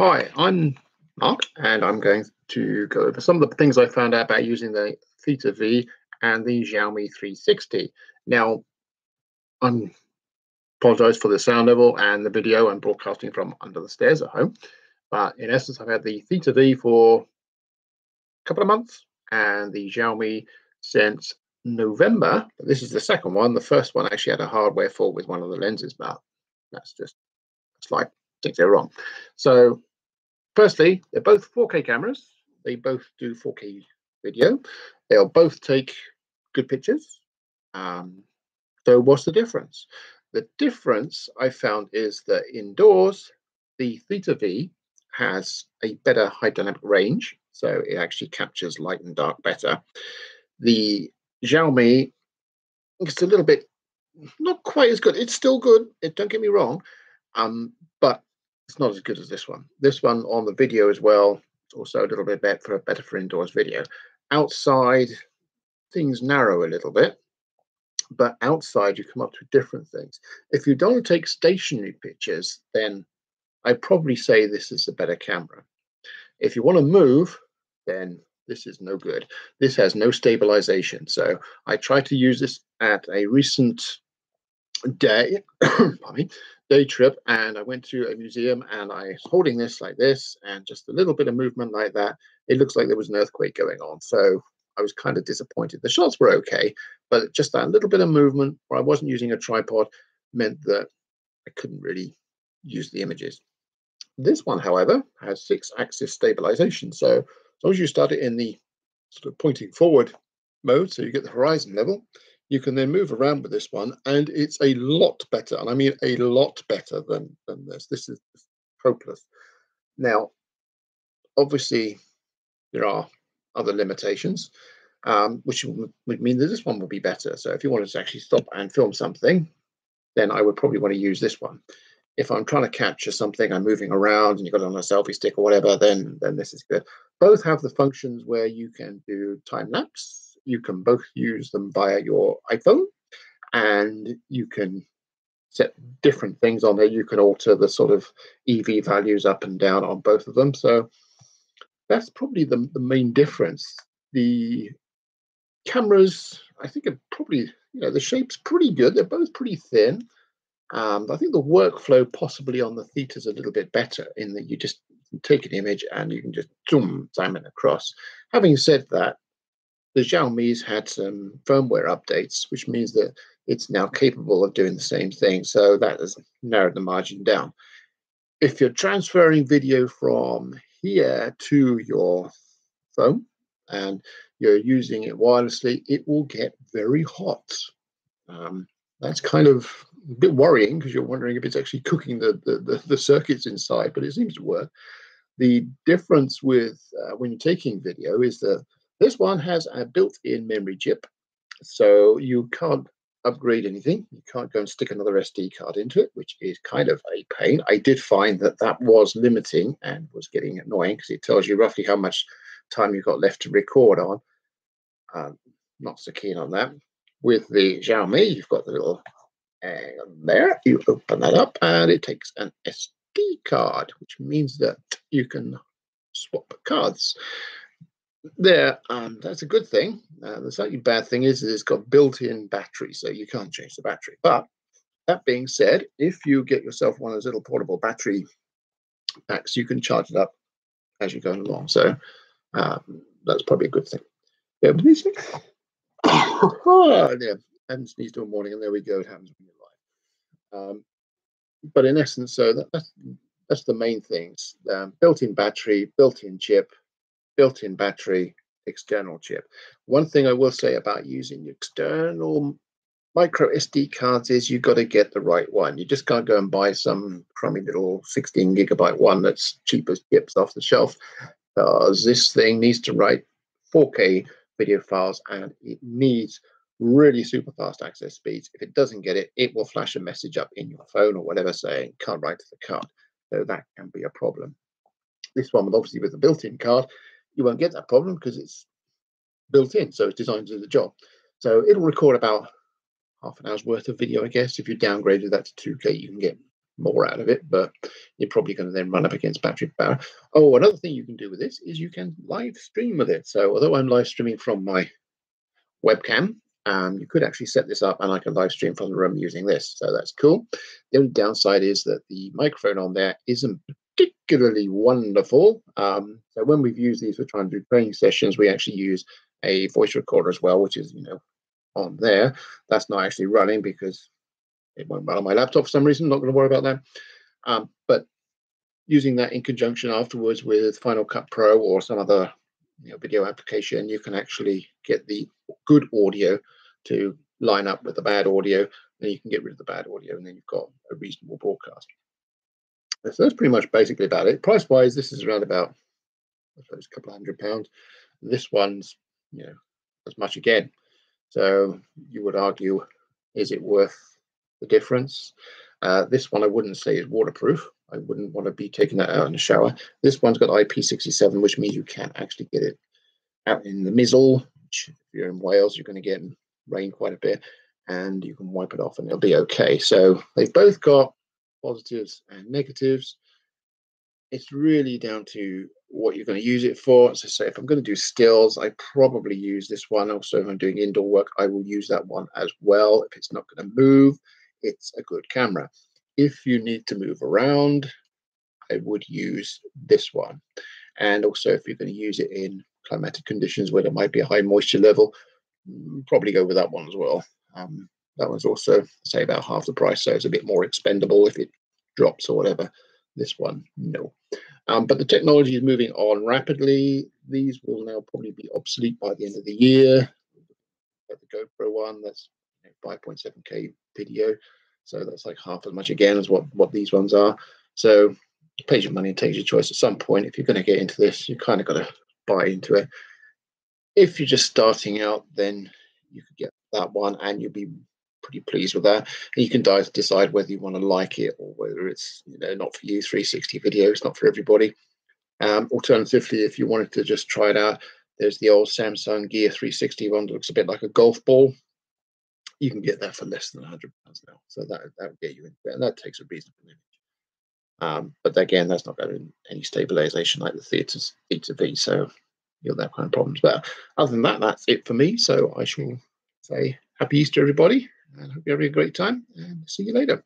Hi, I'm Mark, and I'm going to go over some of the things I found out about using the Theta V and the Xiaomi 360. Now, I apologize for the sound level and the video. I'm broadcasting from under the stairs at home. But in essence, I've had the Theta V for a couple of months and the Xiaomi since November. This is the second one. The first one actually had a hardware fault with one of the lenses, but it's like things go wrong. So firstly, they're both 4K cameras. They both do 4K video. They'll both take good pictures. So what's the difference? The difference I found is that indoors, the Theta V has a better high dynamic range. So it actually captures light and dark better. The Xiaomi, it's a little bit, not quite as good. It's still good. Don't get me wrong. But it's not as good as this one. This one on the video as well, it's also a little bit better for indoors video. Outside, things narrow a little bit, but outside you come up to different things. If you don't take stationary pictures, then I'd probably say this is a better camera. If you want to move, then this is no good. This has no stabilization. So I tried to use this at a recent day day trip, and I went to a museum and I was holding this like this, and just a little bit of movement like that, it looks like there was an earthquake going on. So I was kind of disappointed. The shots were okay, but just that little bit of movement where I wasn't using a tripod meant that I couldn't really use the images. This one, however, has 6-axis stabilization. So as long as you start it in the sort of pointing forward mode, so you get the horizon level, you can then move around with this one, and it's a lot better. And I mean a lot better than this. This is Pro Plus. Now, obviously, there are other limitations, which would mean that this one will be better. So if you wanted to actually stop and film something, then I would probably want to use this one. If I'm trying to capture something, I'm moving around and you've got it on a selfie stick or whatever, then this is good. Both have the functions where you can do time lapse. You can both use them via your iPhone, and you can set different things on there. You can alter the sort of EV values up and down on both of them. So that's probably the main difference. The cameras, I think, are probably, the shape's pretty good. They're both pretty thin. I think the workflow possibly on the Theta is a little bit better in that you just take an image and you can just zoom it across. Having said that, the Xiaomi's had some firmware updates, which means that it's now capable of doing the same thing. So that has narrowed the margin down. If you're transferring video from here to your phone and you're using it wirelessly, it will get very hot. That's kind of a bit worrying because you're wondering if it's actually cooking the circuits inside, but it seems to work. The difference with when you're taking video is that this one has a built-in memory chip, so you can't upgrade anything. You can't go and stick another SD card into it, which is kind of a pain. I did find that was limiting and was getting annoying because it tells you roughly how much time you've got left to record on. Not so keen on that. With the Xiaomi, you've got the little there. You open that up and it takes an SD card, which means that you can swap cards. That's a good thing. The slightly bad thing is it's got built-in battery, so you can't change the battery. But that being said, if you get yourself one of those little portable battery packs, you can charge it up as you're going along. So that's probably a good thing. Yeah, oh, yeah. I haven't sneezed all morning, and there we go. It happens when you're live. But in essence, so that's the main things: built-in battery, built-in chip, built-in battery, external chip. One thing I will say about using external micro SD cards is you've got to get the right one. You just can't go and buy some crummy little 16 gigabyte one that's cheap as chips off the shelf, because this thing needs to write 4K video files and it needs really super fast access speeds. If it doesn't get it, it will flash a message up in your phone or whatever saying can't write to the card. So that can be a problem. This one, obviously with the built-in card, you won't get that problem because it's built in, so it's designed to do the job. So it'll record about half an hour's worth of video, I guess. If you downgraded that to 2K, you can get more out of it, but you're probably going to then run up against battery power. Oh, another thing you can do with this is you can live stream with it. So although I'm live streaming from my webcam, you could actually set this up and I can live stream from the room using this. So that's cool. The only downside is that the microphone on there isn't particularly wonderful. So when we've used these for trying to do training sessions, we actually use a voice recorder as well, which is, on there. That's not actually running because it won't run on my laptop for some reason. Not going to worry about that. But using that in conjunction afterwards with Final Cut Pro or some other video application, you can actually get the good audio to line up with the bad audio. Then you can get rid of the bad audio, and then you've got a reasonable broadcast. So that's pretty much basically about it. Price wise, this is around about, I suppose, a couple of £100. This one's as much again. So you would argue, is it worth the difference? This one I wouldn't say is waterproof. I wouldn't want to be taking that out in the shower. This one's got IP67, which means you can actually get it out in the mizzle. Which if you're in Wales, you're going to get rain quite a bit, and you can wipe it off and it'll be okay. So they've both got positives and negatives. It's really down to what you're going to use it for. So say if I'm going to do stills, I probably use this one. Also, if I'm doing indoor work, I will use that one as well. If it's not going to move, it's a good camera. If you need to move around, I would use this one. And also, if you're going to use it in climatic conditions where there might be a high moisture level, probably go with that one as well. That one's also, say, about half the price, so it's a bit more expendable if it drops or whatever. This one, no. But the technology is moving on rapidly. These will now probably be obsolete by the end of the year. The GoPro one, that's 5.7K video. So that's like half as much again as what these ones are. So it pays your money and takes your choice. At some point, if you're going to get into this, you kind of got to buy into it. If you're just starting out, then you could get that one and you'll be pretty pleased with that. And you can decide whether you want to like it or whether it's not for you. 360 video, it's not for everybody. Alternatively, if you wanted to just try it out, there's the old Samsung Gear 360 one that looks a bit like a golf ball. You can get that for less than £100 now. So that will get you into it, and that takes a reasonable image. But again, that's not got any stabilization like the Theta V, so you'll have kind of problems. But other than that, that's it for me. So I shall say happy Easter, everybody, and hope you're having a great time, and see you later.